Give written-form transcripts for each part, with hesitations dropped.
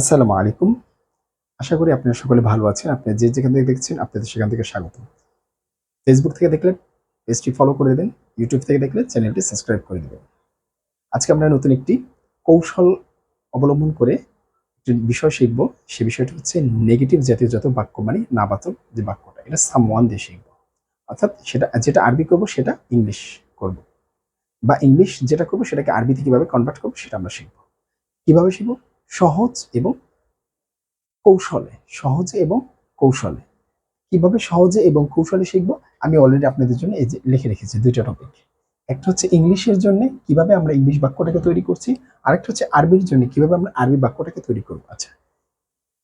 আসসালামু আলাইকুম। আশা করি আপনারা সকলে ভালো আছেন। আপনি যে যেখান থেকে দেখছেন আপনাদের সেখান থেকে স্বাগতম। ফেসবুক থেকে দেখলে পেজটি ফলো করে দেবেন। ইউটিউব থেকে দেখলে চ্যানেলটি সাবস্ক্রাইব করে দিবেন। আজকে আমরা নতুন একটি কৌশল অবলম্বন করে একটি বিষয় শিখব। সে বিষয়টি হচ্ছে নেগেটিভ জাতীয় যত বাক্য মানে নাবাচক যে বাক্যটা এটা সামওয়ান দিয়ে শিখব। অর্থাৎ সেটা যেটা আরবি করব সেটা ইংলিশ করব। বা ইংলিশ যেটা করব সেটাকে আরবিতে কিভাবে কনভার্ট করব সেটা আমরা শিখব। কিভাবে শিখব? সহজ এবং কৌশলে। সহজে এবং কৌশলে। কিভাবে সহজে এবং কৌশলে শিখবো আমি অলরেডি আপনাদের জন্য এই যে লিখে রেখেছি দুইটা টপিক। একটা হচ্ছে ইংলিশের জন্য কিভাবে আমরা ইংলিশ বাক্যটাকে তৈরি করছি, আরেকটা হচ্ছে আরবির জন্য কিভাবে আমরা আরবি বাক্যটাকে তৈরি করবো। আচ্ছা,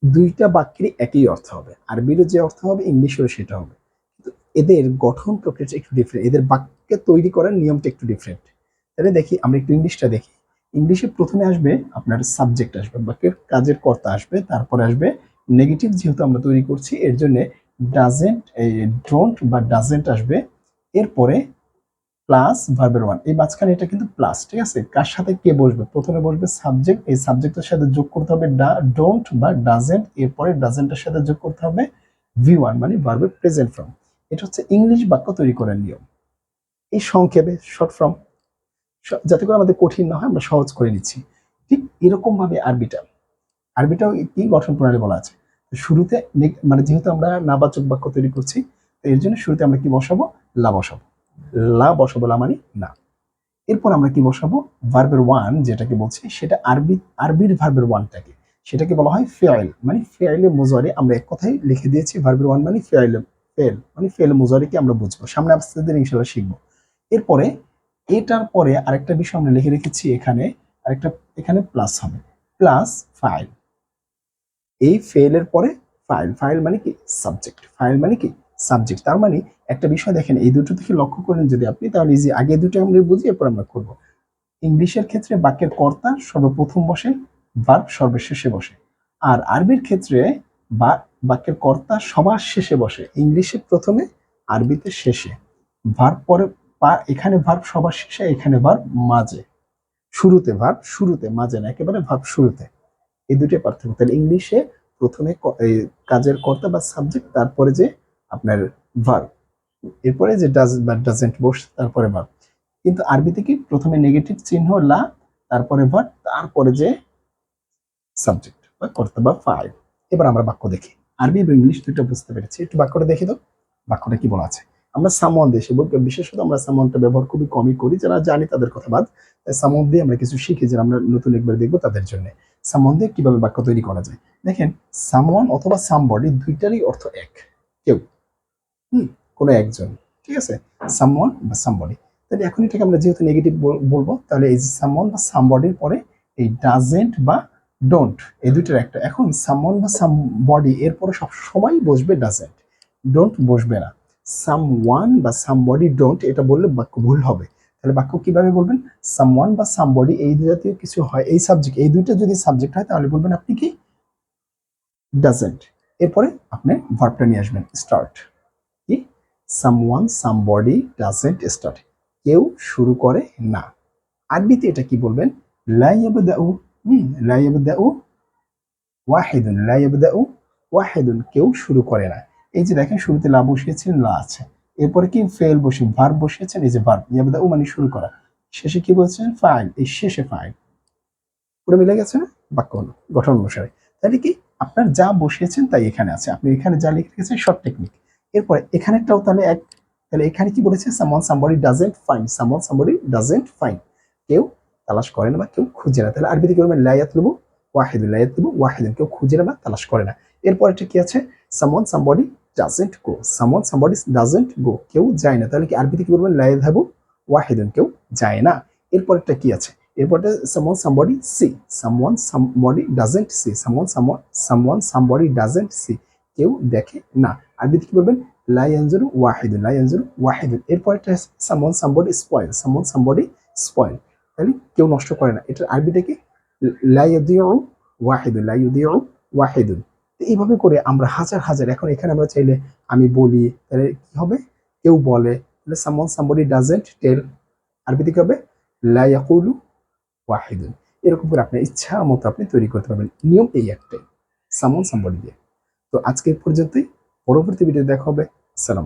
দুইটা বাক্যেরই একই অর্থ হবে, আরবিরও যে অর্থ হবে ইংলিশেরও সেটা হবে, কিন্তু এদের গঠন প্রক্রিয়াটা একটু ডিফারেন্ট, এদের বাক্যে তৈরি করার নিয়মটা একটু ডিফারেন্ট। তাহলে দেখি আমরা একটু ইংলিশটা দেখি। ইংলিশে প্রথমে আসবে আপনার সাবজেক্ট আসবে, বাক্যের কাজের কর্তা আসবে, তারপরে আসবে নেগেটিভ, যেহেতু আমরা তৈরি করছি এর জন্য ডাজেন্ট, ডোন্ট বা ডাজেন্ট আসবে। এরপরে প্লাস ভার্বের ওয়ান, এই মাঝখানে এটা কিন্তু প্লাস, ঠিক আছে। কার সাথে কে বসবে? প্রথমে বসবে সাবজেক্ট, এই সাবজেক্টের সাথে যোগ করতে হবে ডোন্ট বা ডাজেন্ট, এরপরে ডাজেন্টের সাথে যোগ করতে হবে ভি ওয়ান মানে ভার্বের প্রেজেন্ট ফর্ম। এটা হচ্ছে ইংলিশ বাক্য তৈরি করার নিয়ম। এই সংক্ষেপে শর্ট ফর্ম, যাতে করে আমাদের কঠিন না হয় আমরা সহজ করে নিচ্ছি। ঠিক এরকম ভাবে আরবিটাও কি গঠন প্রণালী বলা আছে। শুরুতে মানে যেহেতু আমরা নাবাচক বাক্য তৈরি করছি, এর জন্য শুরুতে আমরা কি বসাবো? লা বসাবো। লা বসাবো, লা মানে না। এরপর আমরা কি বসাবো? ভার্বের ওয়ান যেটাকে বলছি সেটা আরবির ভার্বের ওয়ানটাকে, সেটাকে বলা হয় ফেয়েল মানে ফেয়েলে মুজারি। আমরা এক কথাই লিখে দিয়েছি ভার্বের ওয়ান মানে ফেল মানে ফেল মুজারিকে আমরা বুঝবো, সামনে আস্তে আস্তে ইনশাআল্লাহ শিখবো। এরপরে এটার পরে আরেকটা বিষয় আমরা লিখে রেখেছি এখানে, আরেকটা এখানে প্লাস হবে, প্লাস ফাইল। এই ফেলের পরে ফাইল, ফাইল মানে কি? সাবজেক্ট। ফাইল মানে কি? সাবজেক্ট। তার মানে একটা বিষয় দেখেন, এই দুটো থেকে লক্ষ্য করেন যদি আপনি, তাহলে ইজি। আগে দুটো আমরা বুঝি, এরপর আমরা করবো। ইংলিশের ক্ষেত্রে বাক্যের কর্তা সর্বপ্রথম বসে, ভার্ব সর্বশেষে বসে। আর আরবির ক্ষেত্রে বা বাক্যের কর্তা সবার শেষে বসে, ইংলিশে প্রথমে, আরবিতে শেষে। ভার্ব পরে, এখানে ভার্ব সবার শেষে, এখানে ভার্ব মাঝে। শুরুতে ভার্ব, শুরুতে, মাঝে না, একেবারে ভার্ব শুরুতে। এই দুটোই পার্থক্য। তাহলে ইংলিশে প্রথমে এই কাজের কর্তা বা সাবজেক্ট, তারপরে যে আপনার ভার্ব, এরপরে যে ডাজ বা ডাজেন্ট বসে, তারপরে ভার্ব। কিন্তু আরবিতে কি? প্রথমে নেগেটিভ চিহ্ন লা, তারপরে ভার্ব, তারপরে যে সাবজেক্ট বা কর্তা বা ফাইল। এবার আমরা বাক্য দেখি। আরবি এবং ইংলিশ দুটো বুঝতে পেরেছি, একটু বাক্যটা দেখি তো। বাক্যটা কি বলা আছে? আমরা সামওয়ান দেশে, বিশেষত আমরা সামওয়ানটা ব্যবহার খুবই কমই করি, যারা জানি তাদের কথা বাদ। সামওয়ান দিয়ে আমরা কিছু শিখি, যারা আমরা নতুন একবার দেখবো তাদের জন্য। সামওয়ান দিয়ে কিভাবে বাক্য তৈরি করা যায় দেখেন। সামওয়ান অথবা সামবডি দুইটারই অর্থ এক, কেউ, হুম, কোনো একজন, ঠিক আছে। সামওয়ান বা সামবডি। তাহলে এখন এটাকে আমরা যেহেতু নেগেটিভ বলবো, তাহলে এই যে সামওয়ান বা সামবডির পরে এই ডাজেন্ট বা ডোন্ট, এই দুইটার একটা। এখন সামওয়ান বা সামবডি এরপরে সব সময় বসবে ডাজেন্ট, ডোন্ট বসবে না। সামওয়ান বা সামবডি ডোন্ট এটা বললে বাক্য ভুল হবে। তাহলে বাক্য কিভাবে বলবেন? সামওয়ান বা সামবডি এই জাতীয় কিছু হয়, এই সাবজেক্ট, এই দুইটা যদি সাবজেক্ট হয় তাহলে বলবেন আপনি কি? ডাজেন্ট। এরপরে আপনি ভার্বটা নিয়ে আসবেন, স্টার্ট। কি? সামওয়ান সামবডি ডাজেন্ট স্টার্ট, কেউ শুরু করে না। আরবিতে এটা কি বলবেন? লা ইয়াবদাউ, লা ইয়াবদাউ ওয়াহিদুন, লা ইয়াবদাউ ওয়াহিদুন, কেউ শুরু করে না। এই যে দেখেন শুরুতে লা বসিয়েছেন, লা আছে। এরপরে কি? ফেল বসে ভার্ব বসিয়েছেন, এই যে ভার্ব। ইয়াবদাউ মানে শুরু করা। শেষে কি বলছেন? ফাইল, এই শেষে ফাইল। পুরো মিলে গেছে না বাক্য গঠন অনুসারে? তাহলে কি? আপনার যা বসিয়েছেন তাই এখানে আছে, আপনি এখানে যা লিখে রেখেছেন শর্ট টেকনিক। এরপরে এখানেরটাও তাহলে এক। তাহলে এখানে কি বলেছে? Someone somebody doesn't find, someone somebody doesn't find, কেউ তালাশ করে না বা কেউ খুঁজে না। তাহলে আরবিতে কি বলবেন? লা ইয়াতলুবু ওয়াহিদুন, লা ইয়াতলুবু ওয়াহিদুন, কেউ খুঁজে না বা তালাশ করে না। এরপরটা কি আছে? Someone somebody doesn't go, someone somebody doesn't গো, কেউ যায় না। তাহলে কি আরবিতে কি বলবেন? লা ইয়াযহাবু ওয়াহিদুন, কেউ যায় না। এরপরটা কি আছে? এরপরে someone somebody see, someone somebody doesn't see, someone somebody doesn't see, কেউ দেখে না। আরবিতে কি বলবেন? লা ইয়ানজুরু ওয়াহিদুন, লা ইয়ানজুরু ওয়াহিদুন। এরপরটা someone somebody spoil, someone somebody spoil, তাহলে কেউ নষ্ট করে না। এটার আরবিটা কি? লা ইউদিউ ওয়াহিদুন, লা ইউদিউ ওয়াহিদুন। এইভাবে করে আমরা হাজার হাজার, এখন এখানে আমরা চাইলে আমি বলি, তাহলে কি হবে? কেউ বলে, তাহলে someone somebody doesn't tell, আরবিতে কি হবে? লা ইয়াকুলু ওয়াহিদুন। এরকম করে আপনার ইচ্ছা মতো আপনি তৈরি করতে পারবেন। নিয়ম এই একটাই, সামন সামবডি দিয়ে। তো আজকে এই পর্যন্তই। পরবর্তী ভিডিও দেখা হবে। আসসালাম।